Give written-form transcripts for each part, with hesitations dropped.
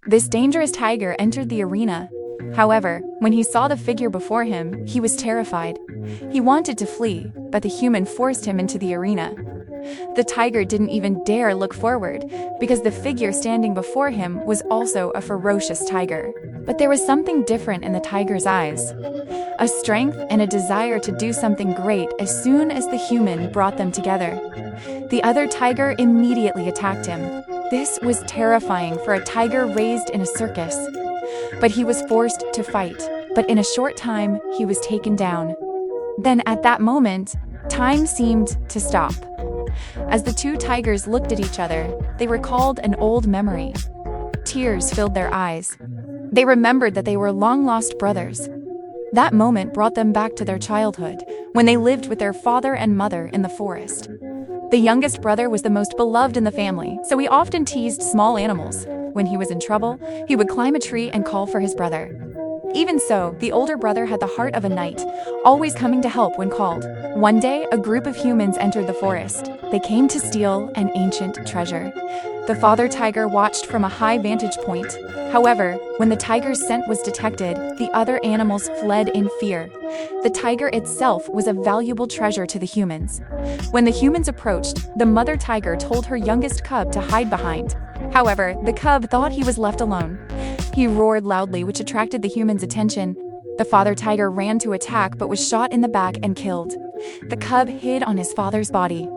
This dangerous tiger entered the arena. However, when he saw the figure before him, he was terrified. He wanted to flee, but the human forced him into the arena. The tiger didn't even dare look forward, because the figure standing before him was also a ferocious tiger. But there was something different in the tiger's eyes. A strength and a desire to do something great as soon as the human brought them together. The other tiger immediately attacked him. This was terrifying for a tiger raised in a circus. But he was forced to fight. But in a short time, he was taken down. Then at that moment, time seemed to stop. As the two tigers looked at each other, they recalled an old memory. Tears filled their eyes. They remembered that they were long-lost brothers. That moment brought them back to their childhood, when they lived with their father and mother in the forest. The youngest brother was the most beloved in the family, so he often teased small animals. When he was in trouble, he would climb a tree and call for his brother. Even so, the older brother had the heart of a knight, always coming to help when called. One day, a group of humans entered the forest. They came to steal an ancient treasure. The father tiger watched from a high vantage point. However, when the tiger's scent was detected, the other animals fled in fear. The tiger itself was a valuable treasure to the humans. When the humans approached, the mother tiger told her youngest cub to hide behind. However, the cub thought he was left alone. He roared loudly, which attracted the humans' attention. The father tiger ran to attack but was shot in the back and killed. The cub hid on his father's body.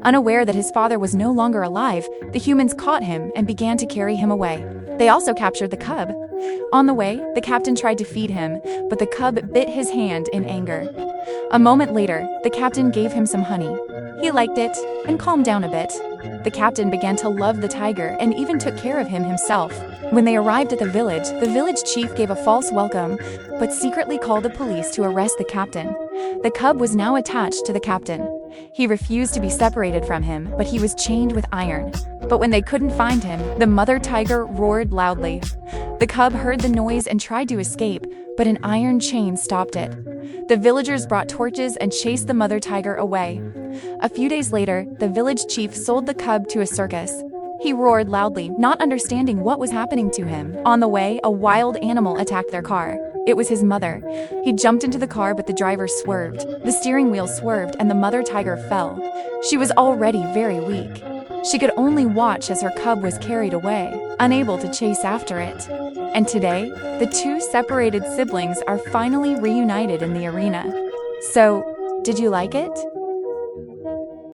Unaware that his father was no longer alive, the humans caught him and began to carry him away. They also captured the cub. On the way, the captain tried to feed him, but the cub bit his hand in anger. A moment later, the captain gave him some honey. He liked it and calmed down a bit. The captain began to love the tiger and even took care of him himself. When they arrived at the village chief gave a false welcome, but secretly called the police to arrest the captain. The cub was now attached to the captain. He refused to be separated from him, but he was chained with iron. But when they couldn't find him, the mother tiger roared loudly. The cub heard the noise and tried to escape, but an iron chain stopped it. The villagers brought torches and chased the mother tiger away. A few days later, the village chief sold the cub to a circus. He roared loudly, not understanding what was happening to him. On the way, a wild animal attacked their car. It was his mother. He jumped into the car, but the driver swerved. The steering wheel swerved and the mother tiger fell. She was already very weak. She could only watch as her cub was carried away, unable to chase after it. And today, the two separated siblings are finally reunited in the arena. So, did you like it?